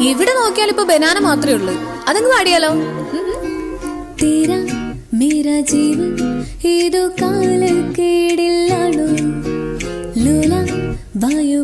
ഇവിടെ നോക്കിയാൽ ഇപ്പൊ ബനാന മാത്രമേ ഉള്ളൂ. അതങ്ങ് പാടിയാലോ? तेरा मेरा जीवन ഏതോ കാലക്കേടില്ലാണോ ലോല വായു